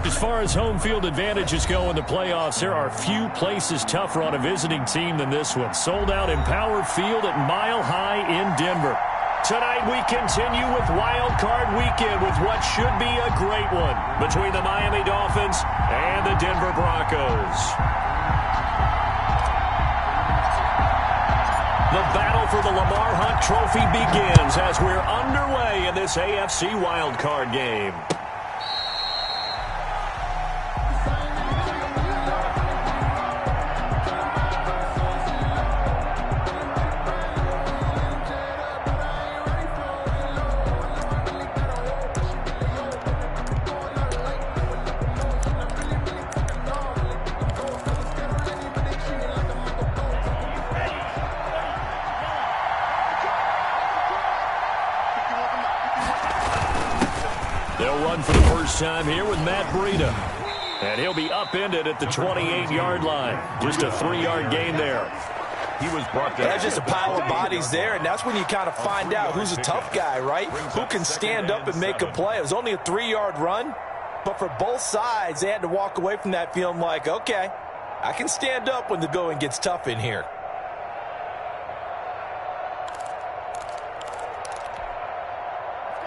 As far as home field advantages go in the playoffs, there are few places tougher on a visiting team than this one. Sold out Empower Field at Mile High in Denver. Tonight we continue with Wild Card Weekend with what should be a great one between the Miami Dolphins and the Denver Broncos. The battle for the Lamar Hunt Trophy begins as we're underway in this AFC Wild Card game. They'll run for the first time here with Matt Breida. And he'll be upended at the 28-yard line. Just a 3-yard gain there. He was brought down. That's just a pile of bodies there, and that's when you kind of find out who's a tough guy, right? Who can stand up and make a play. It was only a 3-yard run, but for both sides, they had to walk away from that feeling like, okay, I can stand up when the going gets tough in here.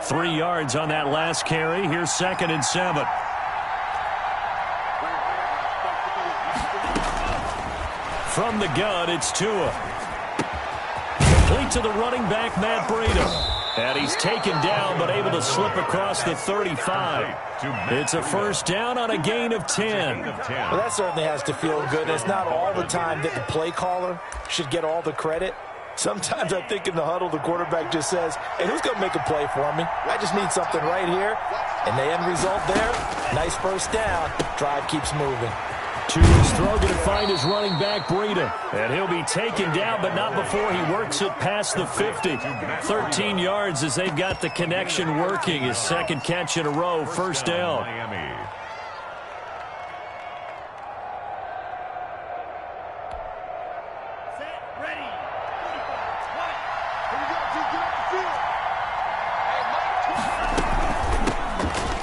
Three yards on that last carry. Here's 2nd and 7. From the gun, it's Tua. Complete to the running back, Matt Breida. And he's taken down, but able to slip across the 35. It's a first down on a gain of 10. Well, that certainly has to feel good. It's not all the time that the play caller should get all the credit. Sometimes I think in the huddle, the quarterback just says, hey, who's going to make a play for me? I just need something right here. And the end result there, nice first down. Drive keeps moving. Tua's throw going to find his running back, Breida. And he'll be taken down, but not before he works it past the 50. 13 yards as they've got the connection working. His second catch in a row, first down.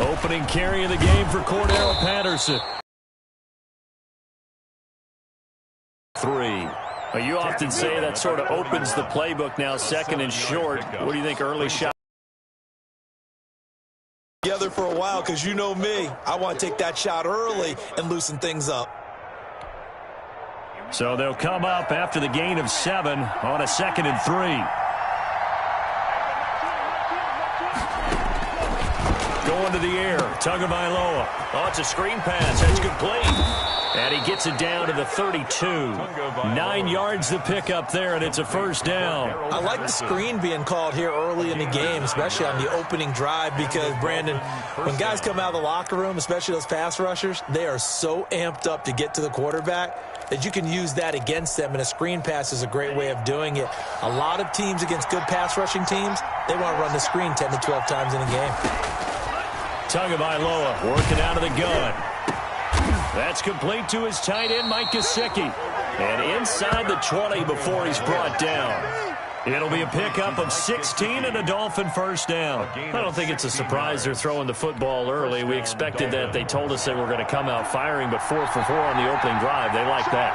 Opening carry of the game for Cordero Patterson. 3. Well, you often say that sort of opens the playbook now, 2nd and short. What do you think, early shot? Together for a while, because you know me. I want to take that shot early and loosen things up. So they'll come up after the gain of 7 on a 2nd and 3. Going to the air, Tagovailoa. Oh, it's a screen pass. That's complete. And he gets it down to the 32. 9 yards to pick up there, and it's a first down. I like the screen being called here early in the game, especially on the opening drive, because, Brandon, when guys come out of the locker room, especially those pass rushers, they are so amped up to get to the quarterback that you can use that against them, and a screen pass is a great way of doing it. A lot of teams against good pass rushing teams, they want to run the screen 10 to 12 times in a game. Tagovailoa working out of the gun. That's complete to his tight end, Mike Gesicki. And inside the 20 before he's brought down. It'll be a pickup of 16 and a Dolphin first down. I don't think it's a surprise they're throwing the football early. We expected that. They told us they were going to come out firing, but 4 for 4 on the opening drive. They like that.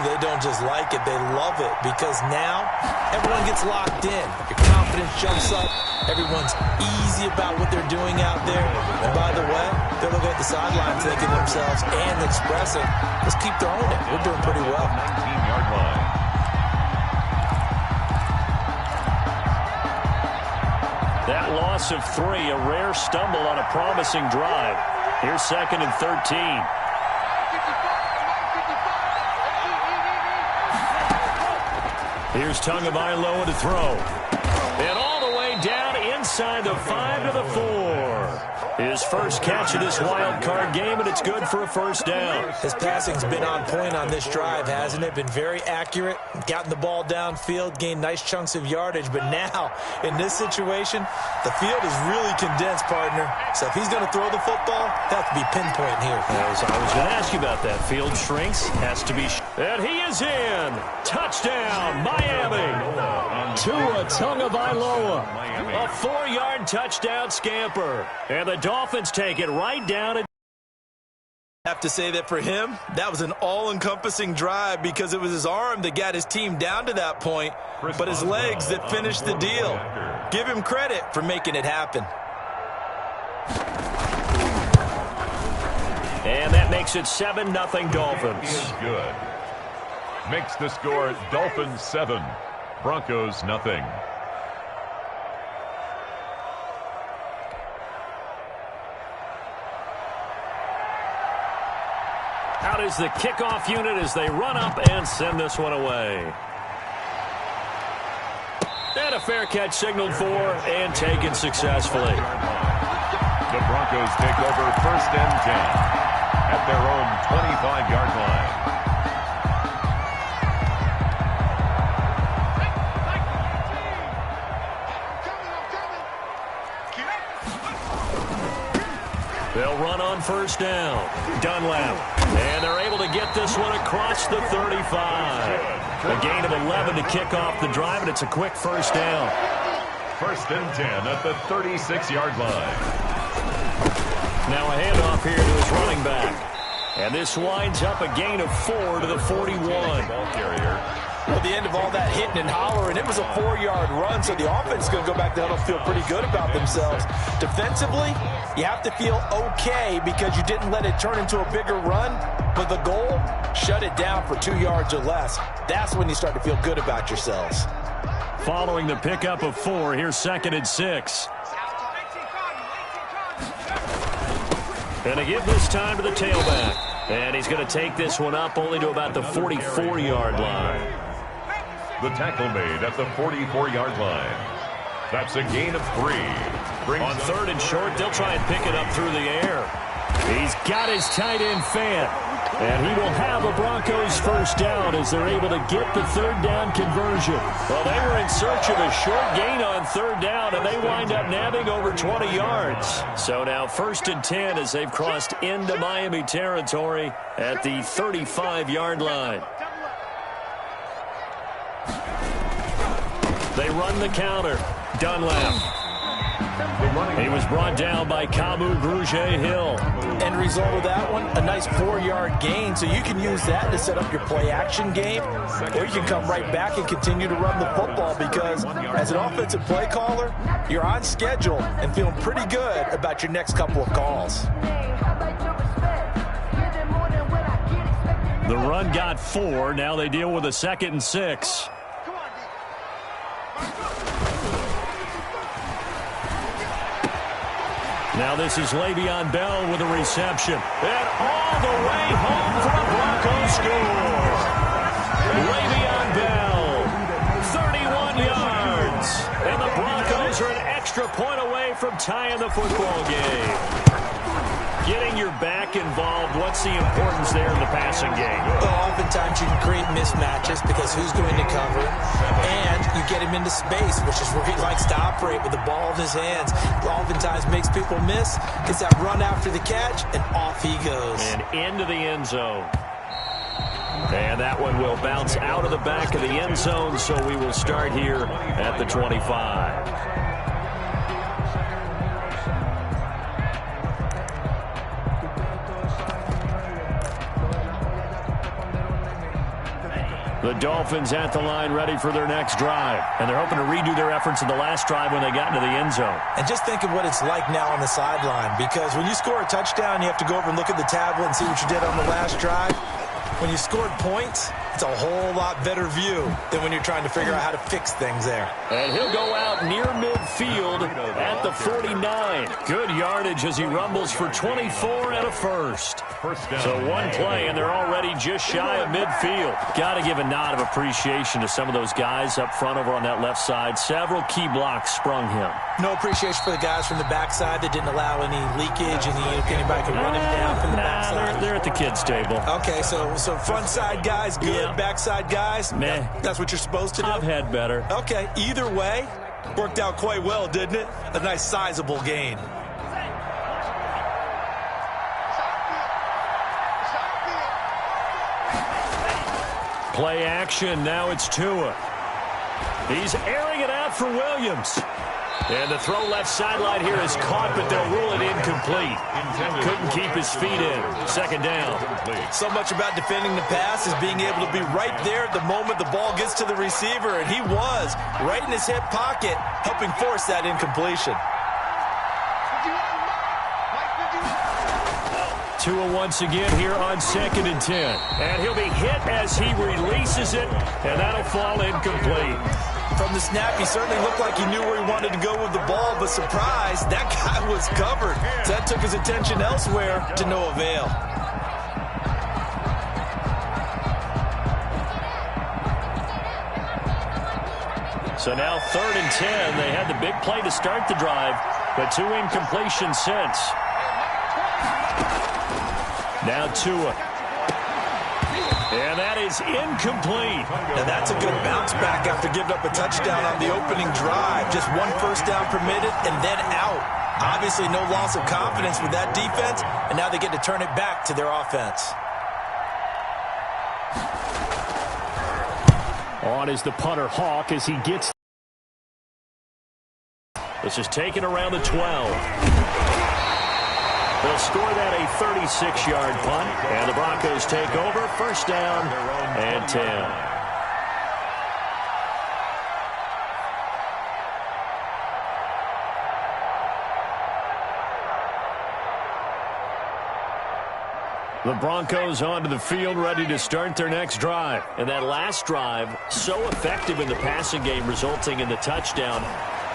They don't just like it. They love it, because now everyone gets locked in. Your confidence jumps up. Everyone's easy about what they're doing out there. And by the way, they're looking at the sideline thinking to themselves and expressing, let's keep throwing it. We're doing pretty well. 19-yard line. That loss of 3, a rare stumble on a promising drive. Here's 2nd and 13. Here's Tagovailoa to throw. And all the way down inside the 5 to the 4. His first catch of this wild card game, and it's good for a first down. His passing's been on point on this drive, hasn't it? Been very accurate, gotten the ball downfield, gained nice chunks of yardage. But now, in this situation, the field is really condensed, partner. So if he's going to throw the football, that has to be pinpoint here. I was going to ask you about that. Field shrinks, has to be. And he is in. Touchdown, Miami. Tua Tagovailoa. A 4-yard touchdown scamper. And the Dolphins take it right down. I have to say that for him, that was an all-encompassing drive because it was his arm that got his team down to that point, but his legs that finished the deal. Give him credit for making it happen. And that makes it 7-0 Dolphins. Is good. Makes the score Dolphins 7, Broncos nothing. Out is the kickoff unit as they run up and send this one away. And a fair catch signaled for and taken successfully. The Broncos take over 1st and 10 at their own 25-yard line. They'll run on 1st down. Dunlap. And they're able to get this one across the 35. A gain of 11 to kick off the drive, and it's a quick 1st down. 1st and 10 at the 36-yard line. Now a handoff here to his running back. And this winds up a gain of 4 to the 41. Ball carrier. Well, the end of all that hitting and hollering, it was a 4-yard run, so the offense is going to go back there and feel pretty good about themselves. Defensively, you have to feel okay because you didn't let it turn into a bigger run, but the goal, shut it down for 2 yards or less. That's when you start to feel good about yourselves. Following the pickup of 4, here's 2nd and 6. And a give this time to the tailback. And he's going to take this one up only to about the 44-yard line. The tackle made at the 44-yard line. That's a gain of 3. On 3rd and short, they'll try and pick it up through the air. He's got his tight end Fant. And he will have a Broncos 1st down as they're able to get the 3rd down conversion. Well, they were in search of a short gain on 3rd down, and they wind up nabbing over 20 yards. So now 1st and 10 as they've crossed into Miami territory at the 35-yard line. They run the counter. Dunlap. He was brought down by Kamu Grugier-Hill. End result of that one, a nice 4-yard gain, so you can use that to set up your play-action game, or you can come right back and continue to run the football because as an offensive play caller, you're on schedule and feeling pretty good about your next couple of calls. The run got 4. Now they deal with a 2nd and 6. Now this is Le'Veon Bell with a reception. And all the way home for a Broncos score. Le'Veon Bell, 31 yards. And the Broncos are an extra point away from tying the football game. Getting your back involved, what's the importance there in the passing game? Well, oftentimes you can create mismatches because who's going to cover, and you get him into space, which is where he likes to operate with the ball in his hands. Oftentimes makes people miss, gets that run after the catch, and off he goes. And into the end zone. And that one will bounce out of the back of the end zone, so we will start here at the 25. The Dolphins at the line ready for their next drive. And they're hoping to redo their efforts in the last drive when they got into the end zone. And just think of what it's like now on the sideline, because when you score a touchdown, you have to go over and look at the tablet and see what you did on the last drive. When you scored points, it's a whole lot better view than when you're trying to figure out how to fix things there. And he'll go out near midfield at the 49. Good yardage as he rumbles for 24 and a first. So one play, and they're already just shy of midfield. Got to give a nod of appreciation to some of those guys up front over on that left side. Several key blocks sprung him. No appreciation for the guys from the backside that didn't allow any leakage, anybody could run him down from the backside. They're at the kids' table. Okay, so front side guys, good. Yeah. Backside guys, meh. That's what you're supposed to do? I've had better. Okay, either way, worked out quite well, didn't it? A nice sizable gain. Play action, now it's Tua. He's airing it out for Williams. And the throw left sideline here is caught, but they'll rule it incomplete. Couldn't keep his feet in. Second down. So much about defending the pass is being able to be right there at the moment the ball gets to the receiver, and he was right in his hip pocket, helping force that incompletion. Tua once again here on 2nd and 10. And he'll be hit as he releases it, and that'll fall incomplete. From the snap, he certainly looked like he knew where he wanted to go with the ball, but surprise, that guy was covered. So that took his attention elsewhere to no avail. So now 3rd and 10. They had the big play to start the drive, but 2 incompletions since. Now Tua. And that is incomplete. Now that's a good bounce back after giving up a touchdown on the opening drive. Just 1 first down permitted and then out. Obviously no loss of confidence with that defense, and now they get to turn it back to their offense. On is the punter Hawk as he gets. This is taken around the 12. They'll score that a 36-yard punt, and the Broncos take over. First down and 10. The Broncos onto the field, ready to start their next drive. And that last drive, so effective in the passing game, resulting in the touchdown.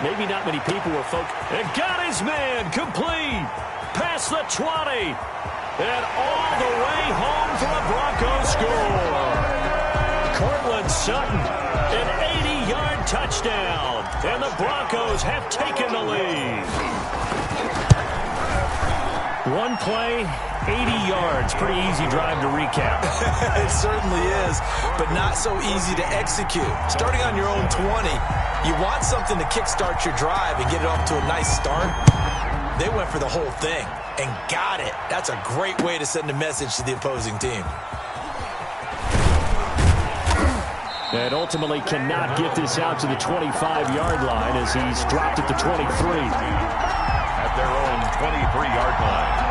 Maybe not many people were focused. And got his man complete. Past the 20. And all the way home for a Broncos score. Cortland Sutton, an 80-yard touchdown. And the Broncos have taken the lead. One play, 80 yards. Pretty easy drive to recap. It certainly is, but not so easy to execute. Starting on your own 20, you want something to kickstart your drive and get it off to a nice start. They went for the whole thing and got it. That's a great way to send a message to the opposing team. And ultimately cannot get this out to the 25-yard line as he's dropped at the 23. At their own 23-yard line.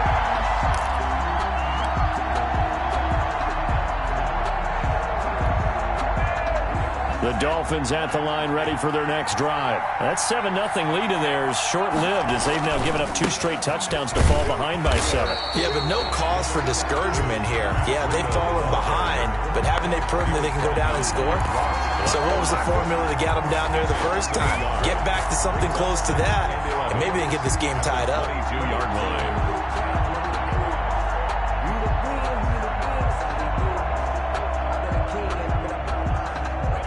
The Dolphins at the line ready for their next drive. That 7-0 lead in there is short-lived as they've now given up 2 straight touchdowns to fall behind by 7. Yeah, but no cause for discouragement here. Yeah, they've fallen behind, but haven't they proven that they can go down and score? So what was the formula to get them down there the first time? Get back to something close to that, and maybe they can get this game tied up. 22-yard line.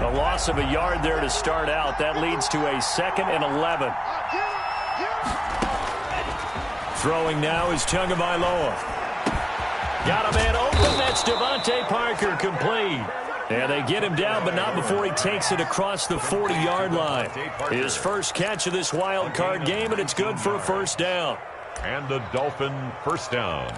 A loss of a yard there to start out. That leads to a 2nd and 11. Throwing now is Tagovailoa. Got a man open. That's Devontae Parker, complete. And they get him down, but not before he takes it across the 40-yard line. His first catch of this wild card game, and it's good for a first down. And the Dolphin first down.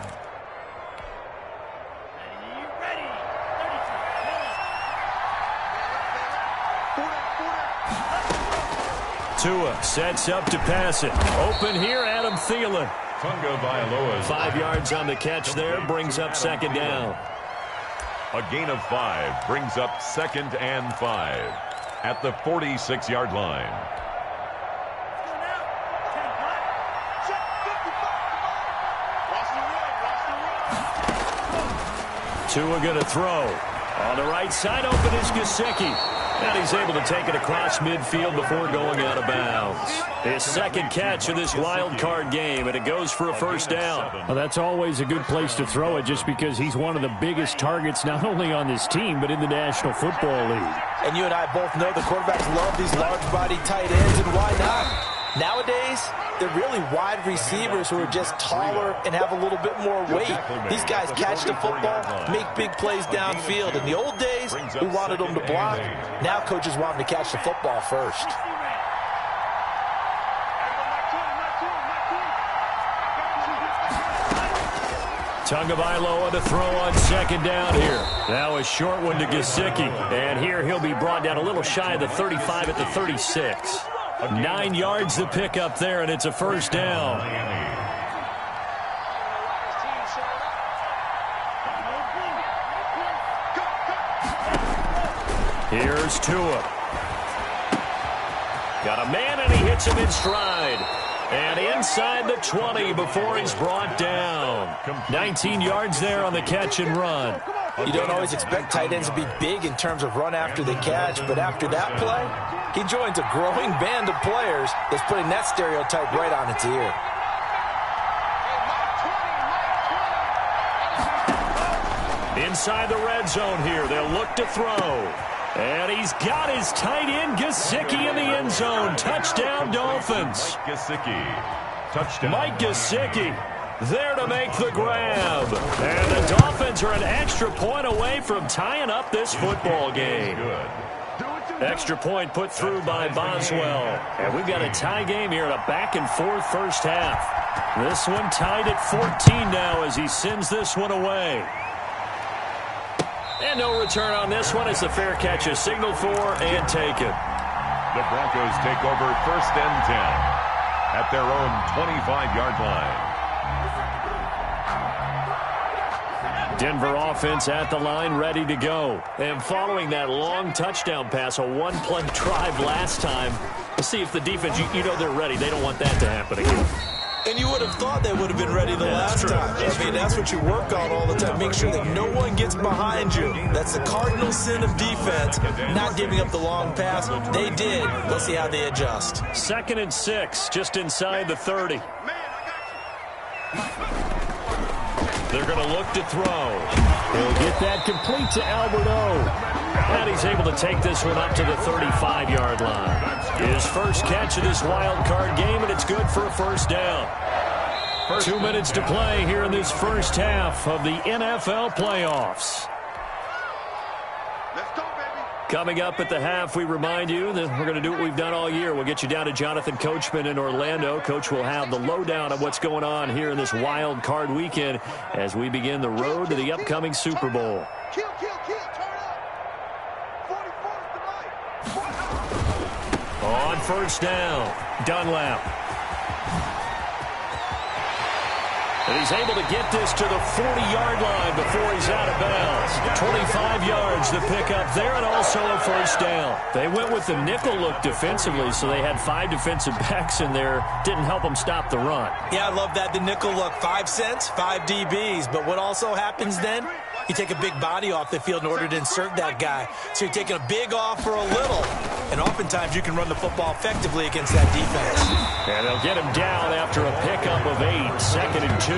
Tua sets up to pass it. Open here, Adam Thielen. 5 yards on the catch there, brings up 2nd down. A gain of 5 brings up 2nd and 5 at the 46-yard line. Tua going to throw. On the right side, open is Gesicki. And he's able to take it across midfield before going out of bounds. His 2nd catch of this wild card game, and it goes for a first down. Well, that's always a good place to throw it just because he's one of the biggest targets not only on this team but in the National Football League. And you and I both know the quarterbacks love these large-body tight ends, and why not? Nowadays, they're really wide receivers who are just taller and have a little bit more weight. These guys catch the football, make big plays downfield. In the old days, we wanted them to block. Now coaches want them to catch the football first. Tagovailoa to throw on second down here. Now a short one to Gesicki. And here he'll be brought down a little shy of the 35 at the 36. 9 yards to pick up there, and it's a first down. Here's Tua. Got a man, and he hits him in stride. And inside the 20 before he's brought down. 19 yards there on the catch and run. You don't always expect tight ends to be big in terms of run after the catch, but after that play, he joins a growing band of players that's putting that stereotype right on its ear. Inside the red zone here, they'll look to throw. And he's got his tight end, Gesicki, in the end zone. Touchdown, Dolphins. Mike Gesicki. Touchdown. Mike Gesicki there to make the grab. And the Dolphins are an extra point away from tying up this football game. Extra point put through by Boswell. And we've got a tie game here in a back-and-forth first half. This one tied at 14 now as he sends this one away. And no return on this one. It's a fair catch, a signal for, and taken. The Broncos take over 1st and 10 at their own 25-yard line. Denver offense at the line, ready to go. And following that long touchdown pass, a one-play drive last time, let's see if the defense, you know they're ready. They don't want that to happen again. And you would have thought they would have been ready the last time. I mean, that's what you work on all the time. Make sure that no one gets behind you. That's the cardinal sin of defense, not giving up the long pass. They did. Let's see how they adjust. 2nd and 6, just inside the 30. They're going to look to throw. He'll get that complete to Albert O. And he's able to take this one up to the 35-yard line. His first catch of this wild card game, and it's good for a first down. 2 minutes to play here in this first half of the NFL playoffs. Coming up at the half, we remind you that we're going to do what we've done all year. We'll get you down to Jonathan Coachman in Orlando. Coach will have the lowdown of what's going on here in this wild card weekend as we begin the road to the upcoming Super Bowl. On first down, Dunlap. And he's able to get this to the 40-yard line before he's out of bounds. 25 yards to pick up there, and also a first down. They went with the nickel look defensively, so they had 5 defensive backs in there. Didn't help them stop the run. Yeah, I love that. The nickel look, 5 cents, 5 DBs. But what also happens then? You take a big body off the field in order to insert that guy. So you're taking a big off for a little. And oftentimes you can run the football effectively against that defense. And they'll get him down after a pickup of 8, 2nd and 2.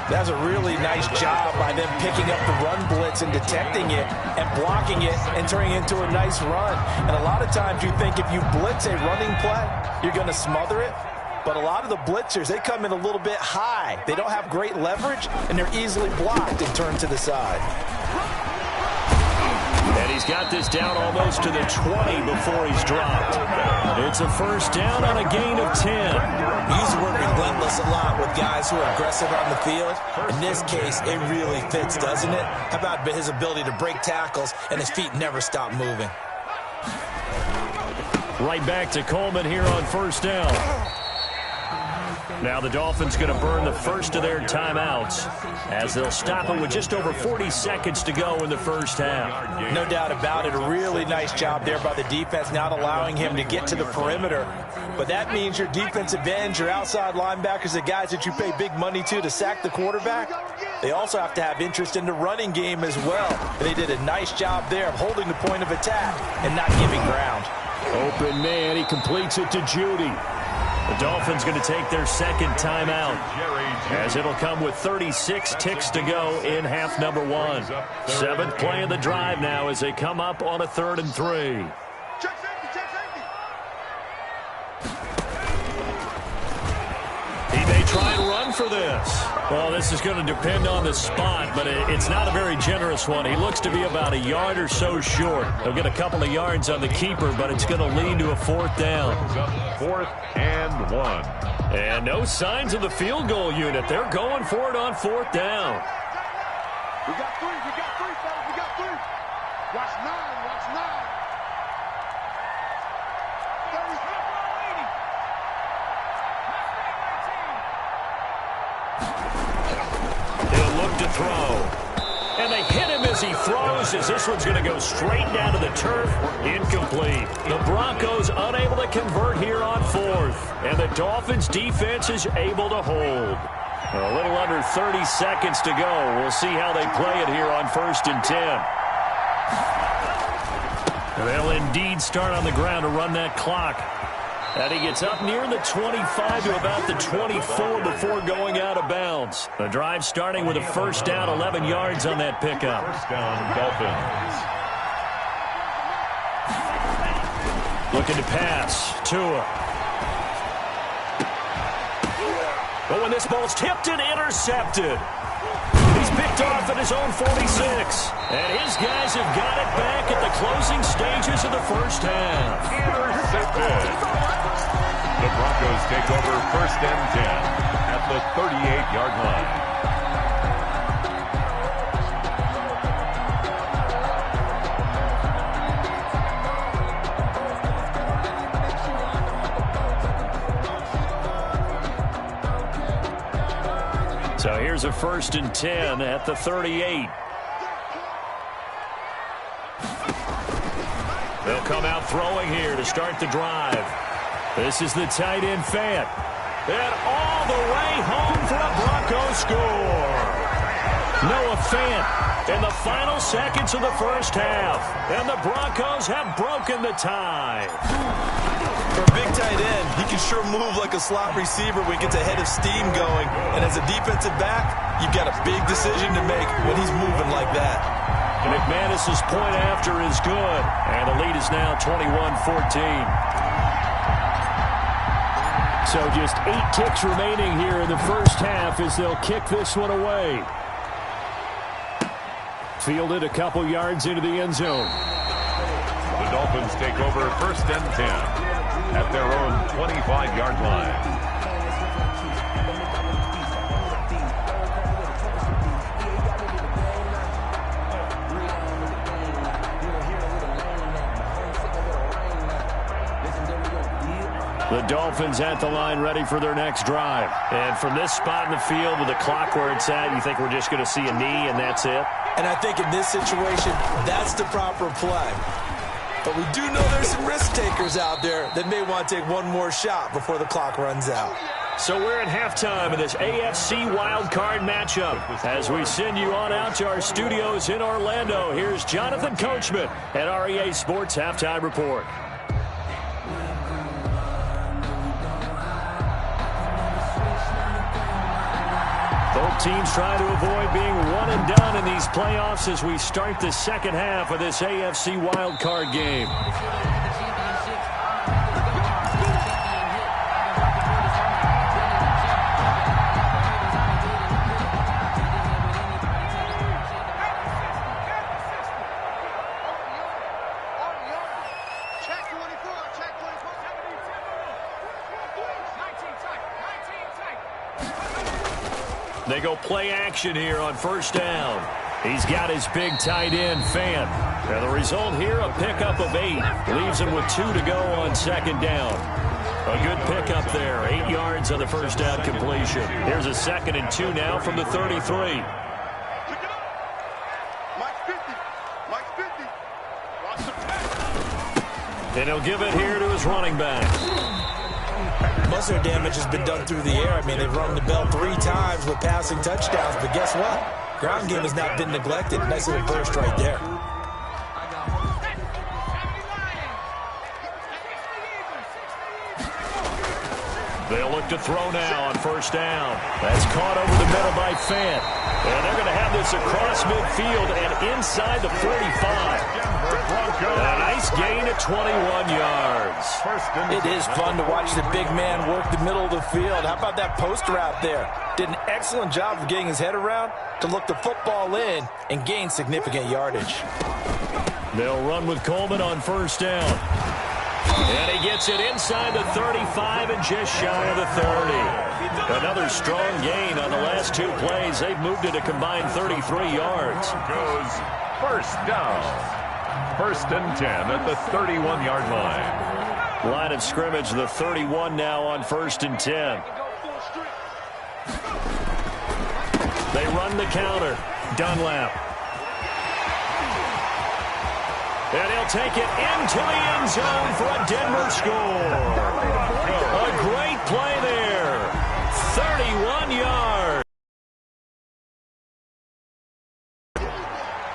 That's a really nice job by them picking up the run blitz and detecting it and blocking it and turning it into a nice run. And a lot of times you think if you blitz a running play, you're going to smother it. But a lot of the blitzers, they come in a little bit high. They don't have great leverage, and they're easily blocked and turned to the side. And he's got this down almost to the 20 before he's dropped. It's a first down on a gain of 10. We use the word relentless a lot with guys who are aggressive on the field. In this case, it really fits, doesn't it? How about his ability to break tackles and his feet never stop moving? Right back to Coleman here on first down. Now the Dolphins going to burn the first of their timeouts as they'll stop it with just over 40 seconds to go in the first half. No doubt about it. A really nice job there by the defense, not allowing him to get to the perimeter. But that means your defensive ends, your outside linebackers, the guys that you pay big money to sack the quarterback, they also have to have interest in the running game as well. And they did a nice job there of holding the point of attack and not giving ground. Open man, he completes it to Judy. The Dolphins going to take their second timeout as it'll come with 36 ticks to go in half number 1. 7th play of the drive now as they come up on a 3rd and 3. He may try and run for this. Well, this is going to depend on the spot, but it's not a very generous one. He looks to be about a yard or so short. He'll get a couple of yards on the keeper, but it's going to lead to a 4th down. 4th and 1. And no signs of the field goal unit. They're going for it on 4th down. We got 3, fellas, we got 3. Watch 9, watch 9. 30. He'll look to throw. And they hit him as he throws, as this one's going to go straight down to the turf. Incomplete. The Broncos unable to convert here on 4th. And the Dolphins defense is able to hold. A little under 30 seconds to go. We'll see how they play it here on 1st and 10. They'll indeed start on the ground to run that clock. And he gets up near the 25 to about the 24 before going out of bounds. The drive starting with a 1st down, 11 yards on that pickup. 1st down, Dolphins. Looking to pass. Tua. But when this ball's tipped and intercepted, he's picked off at his own 46. And his guys have got it back at the closing stages of the 1st half. Intercepted. The Broncos take over 1st and 10 at the 38-yard line. So here's a 1st and 10 at the 38. They'll come out throwing here to start the drive. This is the tight end Fant. And all the way home for a Broncos score. Noah Fant in the final seconds of the 1st half. And the Broncos have broken the tie. For a big tight end, he can sure move like a slot receiver when he gets a head of steam going. And as a defensive back, you've got a big decision to make when he's moving like that. McManus's point after is good. And the lead is now 21-14. So just 8 ticks remaining here in the 1st half as they'll kick this one away. Fielded a couple yards into the end zone. The Dolphins take over 1st and 10 at their own 25-yard line. The Dolphins at the line ready for their next drive. And from this spot in the field with the clock where it's at, you think we're just going to see a knee and that's it? And I think in this situation, that's the proper play. But we do know there's some risk takers out there that may want to take one more shot before the clock runs out. So we're at halftime of this AFC wildcard matchup. As we send you on out to our studios in Orlando, here's Jonathan Coachman at REA Sports Halftime Report. Both teams trying to avoid being one and done in these playoffs as we start the 2nd half of this AFC wildcard game. They go play action here on 1st down. He's got his big tight end, Fant. And the result here, a pickup of 8. Leaves him with 2 to go on 2nd down. A good pickup there. 8 yards on the 1st down completion. Here's a 2nd and 2 now from the 33. And he'll give it here to his running back. Most of their damage has been done through the air. I mean, they've rung the bell 3 times with passing touchdowns, but guess what? Ground game has not been neglected. Nice little burst right there. They'll look to throw now on 1st down. That's caught over the middle by Fant. And they're going to have this across midfield and inside the 45. Broncos. A nice gain of 21 yards. It is fun to watch the big man work the middle of the field. How about that post route there? Did an excellent job of getting his head around to look the football in and gain significant yardage. They'll run with Coleman on first down. And he gets it inside the 35 and just shy of the 30. Another strong gain on the last two plays. They've moved it a combined 33 yards. Goes first down. First and 10 at the 31-yard line. Line of scrimmage, the 31 now on first and 10. They run the counter. Dunlap. And he'll take it into the end zone for a Denver score. A great play there. 31 yards.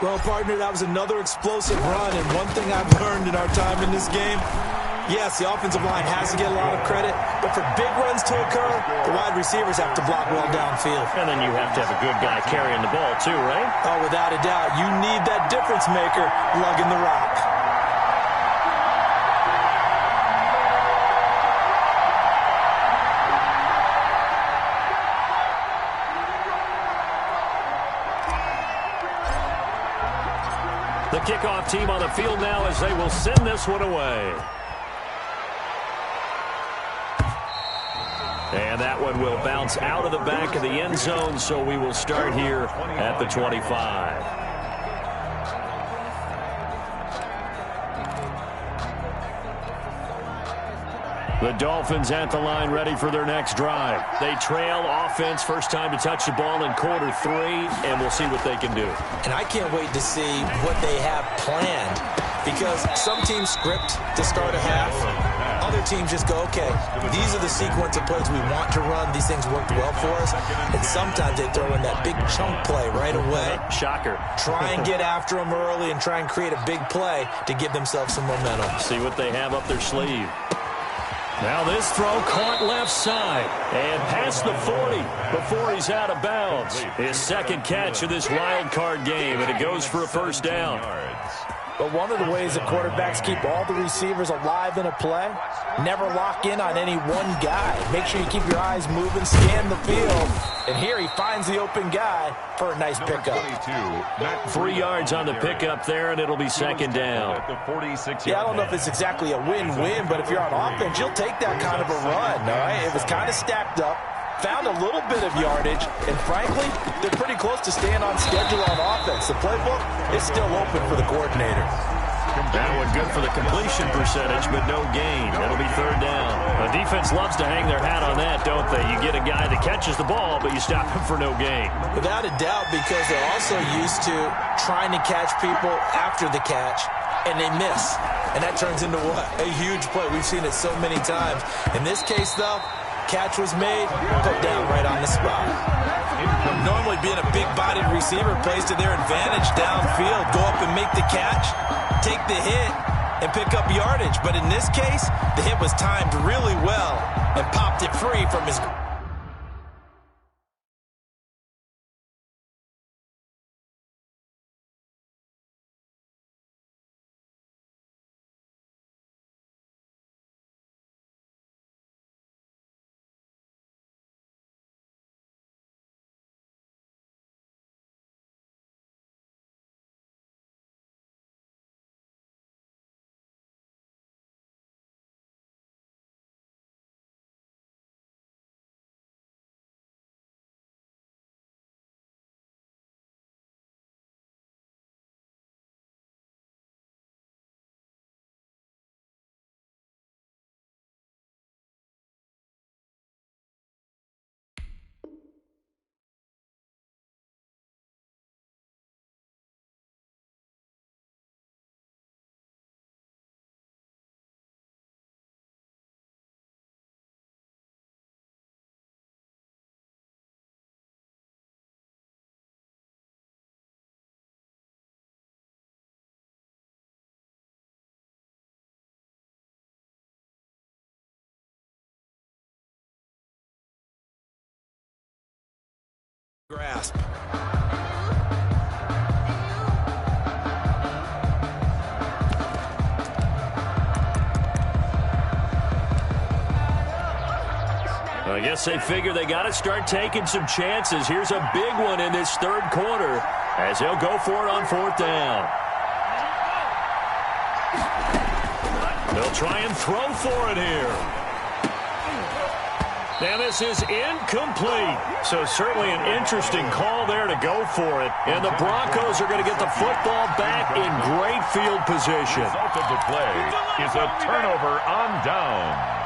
Well, partner, that was another explosive run, and one thing I've learned in our time in this game, yes, the offensive line has to get a lot of credit, but for big runs to occur, the wide receivers have to block well downfield. And then you have to have a good guy carrying the ball too, right? Oh, without a doubt. You need that difference maker lugging the rock. The kickoff team on the field now as they will send this one away. And that one will bounce out of the back of the end zone, so we will start here at the 25. The Dolphins at the line ready for their next drive. They trail offense, first time to touch the ball in quarter 3, and we'll see what they can do. And I can't wait to see what they have planned, because some teams script to start a half. Other teams just go, okay, these are the sequence of plays we want to run. These things worked well for us. And sometimes they throw in that big chunk play right away. Shocker. Try and get after them early and try and create a big play to give themselves some momentum. See what they have up their sleeve. Now this throw caught left side and past the 40 before he's out of bounds. His second catch of this wild card game, and it goes for a first down. But one of the ways that quarterbacks keep all the receivers alive in a play, never lock in on any one guy. Make sure you keep your eyes moving, scan the field. And here he finds the open guy for a nice pickup. 3 yards on the pickup there, and it'll be second down. Yeah, I don't know if it's exactly a win-win, but if you're on offense, you'll take that kind of a run, all right? It was kind of stacked up. Found a little bit of yardage, and frankly, they're pretty close to staying on schedule on offense. The playbook is still open for the coordinator. That one good for the completion percentage, but no gain. It'll be third down. The defense loves to hang their hat on that, don't they? You get a guy that catches the ball, but you stop him for no gain. Without a doubt, because they're also used to trying to catch people after the catch, and they miss. And that turns into what? A huge play. We've seen it so many times. In this case, though, catch was made, put down right on the spot. Normally being a big-bodied receiver plays to their advantage downfield. Go up and make the catch, take the hit, and pick up yardage. But in this case, the hit was timed really well and popped it free from his... grasp. I guess they figure they got to start taking some chances. Here's a big one in this third quarter as they'll go for it on fourth down. They'll try and throw for it here. And this is incomplete. So certainly an interesting call there to go for it. And the Broncos are going to get the football back in great field position. The result of the play is a turnover on downs.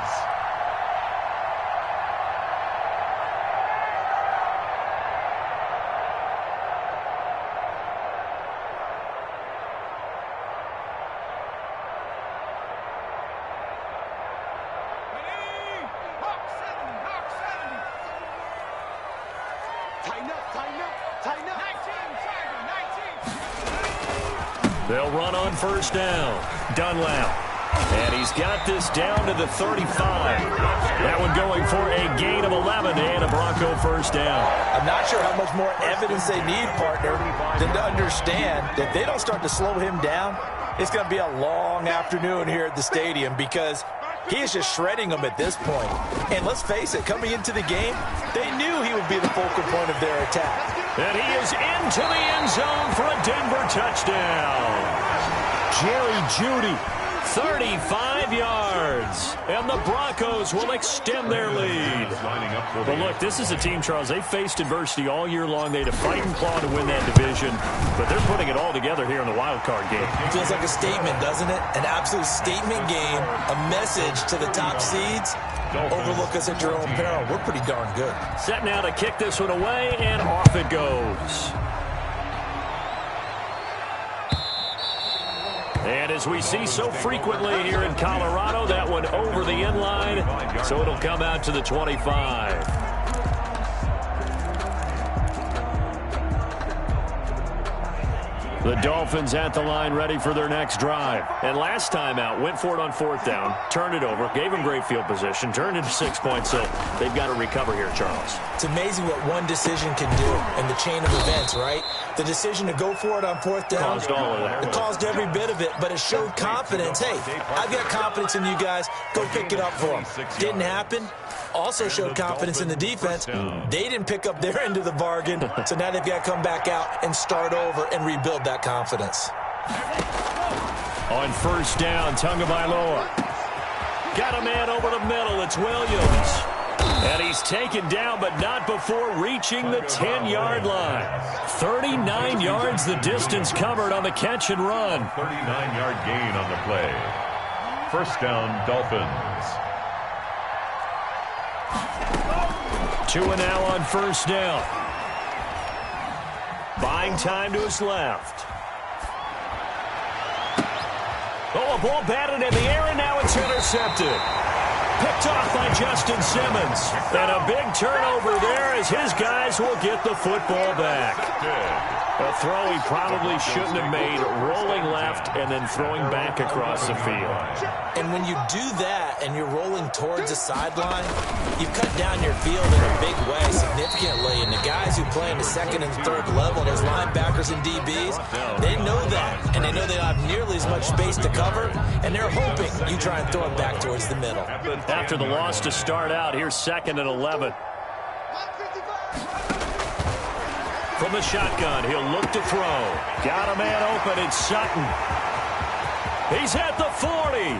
They'll run on first down. Dunlap. And he's got this down to the 35. That one going for a gain of 11 and a Bronco first down. I'm not sure how much more evidence they need, partner, than to understand that if they don't start to slow him down, it's going to be a long afternoon here at the stadium because he is just shredding them at this point. And let's face it, coming into the game, they knew he would be the focal point of their attack. And he is into the end zone for a Denver touchdown. Jerry Jeudy, 35 yards. And the Broncos will extend their lead. But look, this is a team, Charles, they faced adversity all year long. They had to fight and claw to win that division. But they're putting it all together here in the wild card game. It feels like a statement, doesn't it? An absolute statement game, a message to the top seeds. Overlook us at your own peril. We're pretty darn good. Set now to kick this one away, and off it goes. And as we see so frequently here in Colorado, that one over the end line, so it'll come out to the 25. The Dolphins at the line ready for their next drive. And last time out, went for it on fourth down, turned it over, gave them great field position, turned into 6 points, so they've got to recover here, Charles. It's amazing what one decision can do in the chain of events, right? The decision to go for it on fourth down. Caused all of that. It caused every bit of it, but it showed confidence. Hey, I've got confidence in you guys. Go pick it up for them. Didn't happen. Also showed confidence in the defense. They didn't pick up their end of the bargain, so now they've got to come back out and start over and rebuild that confidence. On first down, Tagovailoa. Got a man over the middle. It's Williams. And he's taken down, but not before reaching the 10-yard line. 39 yards the distance covered on the catch and run. 39-yard gain on the play. First down, Dolphins. 2 and now on first down. Buying time to his left. Oh, a ball batted in the air, and now it's intercepted. Picked off by Justin Simmons. And a big turnover there as his guys will get the football back. A throw he probably shouldn't have made, rolling left and then throwing back across the field. And when you do that and you're rolling towards the sideline, you cut down your field in a big way significantly. And the guys who play in the second and third level, those linebackers and DBs, they know that. And they know they don't have nearly as much space to cover. And they're hoping you try and throw it back towards the middle. After the loss to start out, here's 2nd and 11. From the shotgun, he'll look to throw. Got a man open, it's Sutton. He's at the 40,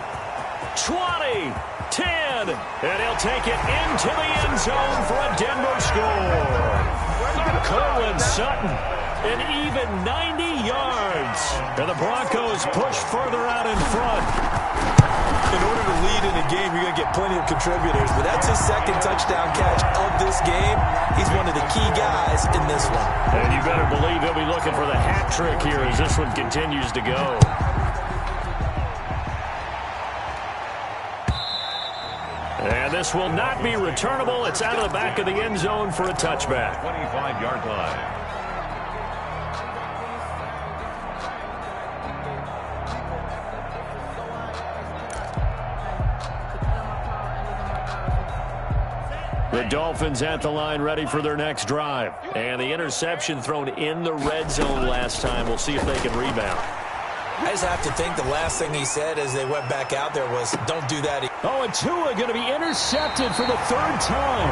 20, 10, and he'll take it into the end zone for a Denver score. Cortland Sutton, an even 90 yards. And the Broncos push further out in front. In order to lead in a game, you're going to get plenty of contributors, but that's his second touchdown catch of this game. He's one of the key guys in this one. And you better believe he'll be looking for the hat trick here as this one continues to go. And this will not be returnable. It's out of the back of the end zone for a touchback. 25-yard line. The Dolphins at the line ready for their next drive. And the interception thrown in the red zone last time. We'll see if they can rebound. I just have to think the last thing he said as they went back out there was, don't do that. Oh, and Tua going to be intercepted for the third time.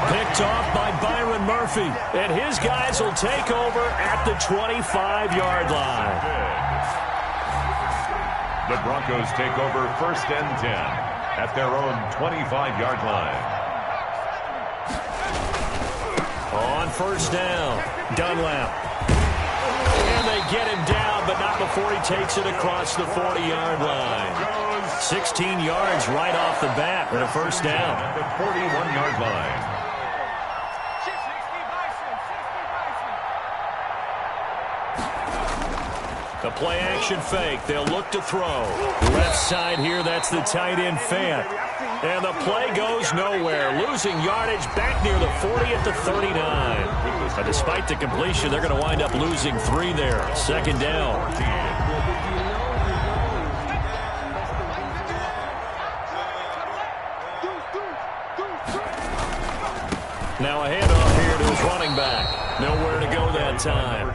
Picked off by Byron Murphy. And his guys will take over at the 25-yard line. The Broncos take over 1st and 10 at their own 25-yard line. On 1st down, Dunlap. And they get him down, but not before he takes it across the 40-yard line. 16 yards right off the bat and a 1st down. At the 41-yard line. The play-action fake. They'll look to throw. Left side here, that's the tight end Fant. And the play goes nowhere. Losing yardage back near the 40 at the 39. But despite the completion, they're going to wind up losing 3 there. 2nd down. Now a handoff here to his running back. Nowhere to go that time.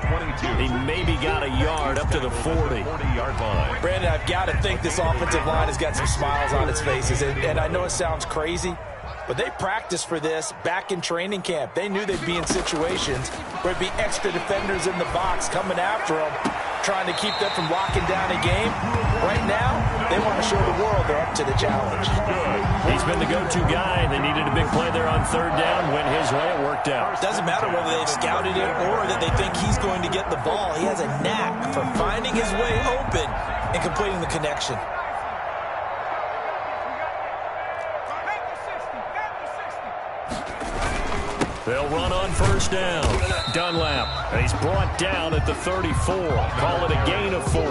He maybe got a yard up to the 40-yard line. Brandon, I've got to think this offensive line has got some smiles on its faces. And I know it sounds crazy, but they practiced for this back in training camp. They knew they'd be in situations where there'd be extra defenders in the box coming after them, trying to keep them from locking down a game. Right now, they want to show the world they're up to the challenge. He's been the go-to guy. They needed a big play there on 3rd down. Went his way. It worked out. Doesn't matter whether they've scouted it or that they think he's going to get the ball. He has a knack for finding his way open and completing the connection. They'll run on 1st down. Dunlap. He's brought down at the 34. Call it a gain of 4.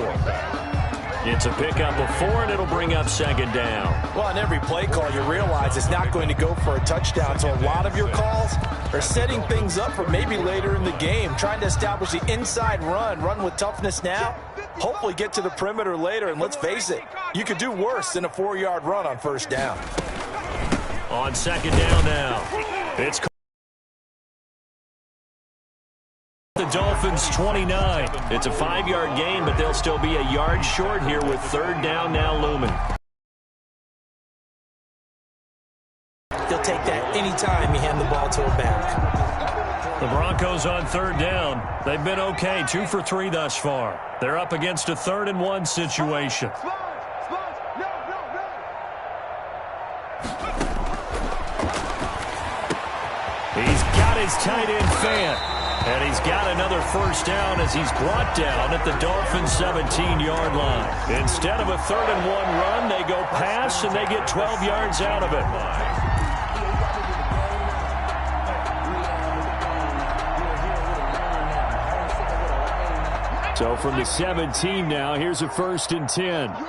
It's a pickup of 4, and it'll bring up 2nd down. Well, on every play call, you realize it's not going to go for a touchdown. So a lot of your calls are setting things up for maybe later in the game, trying to establish the inside run with toughness now, hopefully get to the perimeter later. And let's face it, you could do worse than a 4-yard run on 1st down. On 2nd down now, it's the Dolphins 29. It's a 5-yard gain, but they'll still be a yard short here with 3rd down now looming. They'll take that anytime you hand the ball to a back. The Broncos on 3rd down. They've been okay, 2 for 3 thus far. They're up against a 3rd and 1 situation. He's got his tight end Fant. And he's got another 1st down as he's brought down at the Dolphins 17-yard line. Instead of a 3rd and 1 run, they go pass and they get 12 yards out of it. So from the 17 now, here's a 1st and 10. You're not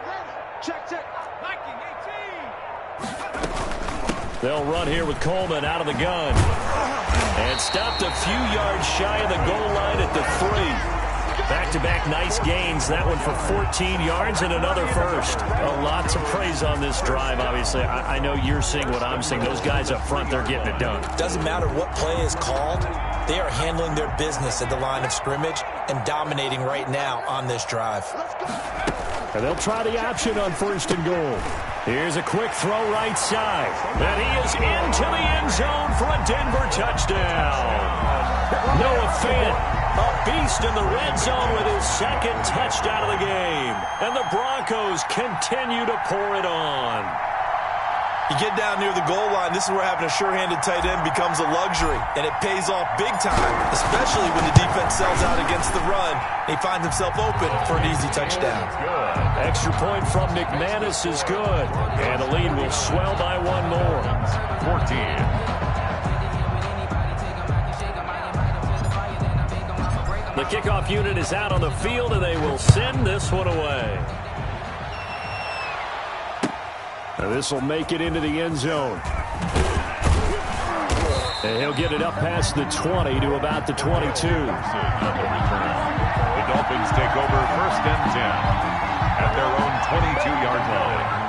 ready. Check. They'll run here with Coleman out of the gun. And stopped a few yards shy of the goal line at the 3. Back-to-back nice gains. That one for 14 yards and another 1st. A lot to praise on this drive, obviously. I know you're seeing what I'm seeing. Those guys up front, they're getting it done. Doesn't matter what play is called. They are handling their business at the line of scrimmage and dominating right now on this drive. And they'll try the option on 1st and goal. Here's a quick throw right side. And he is into the end zone for a Denver touchdown. Noah Fant, a beast in the red zone with his 2nd touchdown of the game. And the Broncos continue to pour it on. You get down near the goal line, this is where having a sure-handed tight end becomes a luxury, and it pays off big time, especially when the defense sells out against the run, and he finds himself open for an easy touchdown. Good. Extra point from McManus is good, and the lead will swell by 1 more. 14. The kickoff unit is out on the field, and they will send this one away. Now this will make it into the end zone. And he'll get it up past the 20 to about the 22. The Dolphins take over 1st and 10 at their own 22-yard line.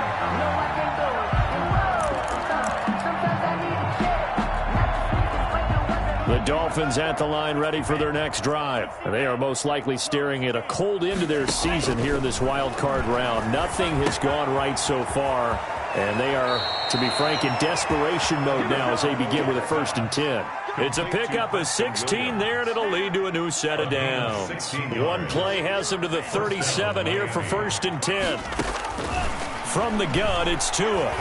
The Dolphins at the line ready for their next drive. They are most likely staring at a cold end to their season here in this wild card round. Nothing has gone right so far, and they are, to be frank, in desperation mode now as they begin with a 1st and 10. It's a pickup of 16 there, and it'll lead to a new set of downs. One play has them to the 37 here for 1st and 10. From the gun, it's Tua.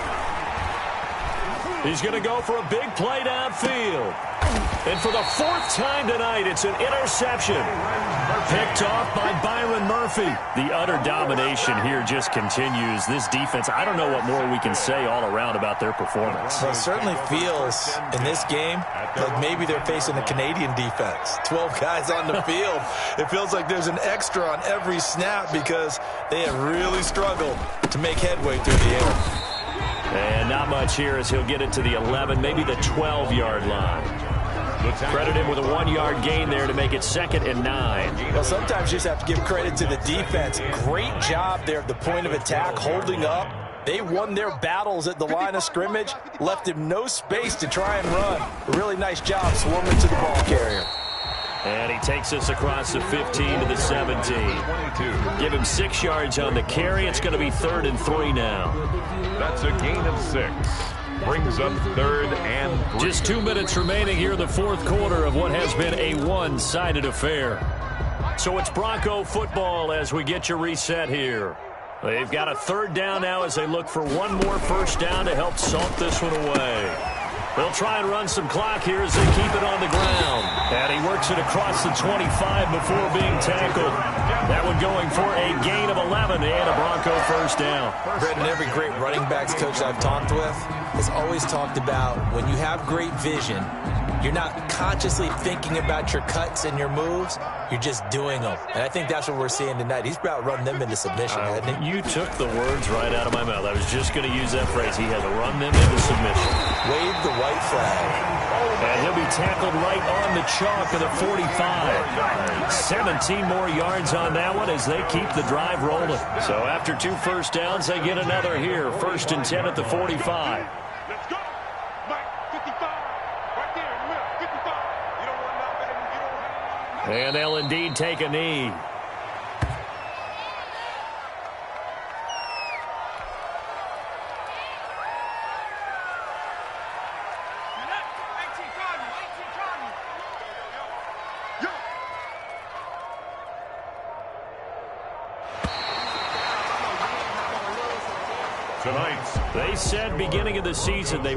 He's going to go for a big play downfield. And for the 4th time tonight, it's an interception. Picked off by Byron Murphy. The utter domination here just continues. This defense, I don't know what more we can say all around about their performance. Well, it certainly feels in this game like maybe they're facing a Canadian defense. 12 guys on the field. It feels like there's an extra on every snap because they have really struggled to make headway through the air. And not much here as he'll get it to the 11, maybe the 12-yard line. Credit him with a 1-yard gain there to make it 2nd and 9. Well, sometimes you just have to give credit to the defense. Great job there at the point of attack, holding up. They won their battles at the line of scrimmage, left him no space to try and run. A really nice job swarming to the ball carrier. And he takes us across the 15 to the 17. Give him 6 yards on the carry. It's going to be 3rd and 3 now. That's a gain of 6. Brings up 3rd and 3. Just 2 minutes remaining here in the 4th quarter of what has been a one-sided affair. So it's Bronco football as we get you reset here. They've got a 3rd down now as they look for one more 1st down to help salt this one away. They'll try and run some clock here as they keep it on the ground. And he works it across the 25 before being tackled. That one going for a gain of 11 and a Bronco 1st down. Brendan, every great running backs coach I've talked with has always talked about when you have great vision, you're not consciously thinking about your cuts and your moves. You're just doing them. And I think that's what we're seeing tonight. He's about running them into submission, hasn't he? You took the words right out of my mouth. I was just going to use that phrase. He has run them into submission. Wave the white flag. And he'll be tackled right on the chalk of the 45. 17 more yards on that one as they keep the drive rolling. So after 2 1st downs, they get another here. 1st and 10 at the 45. Let's go. Mike, 55. Right there in the middle. 55. You don't want nothing. You don't want nothing. And they'll indeed take a knee. Tonight, They said beginning of the season they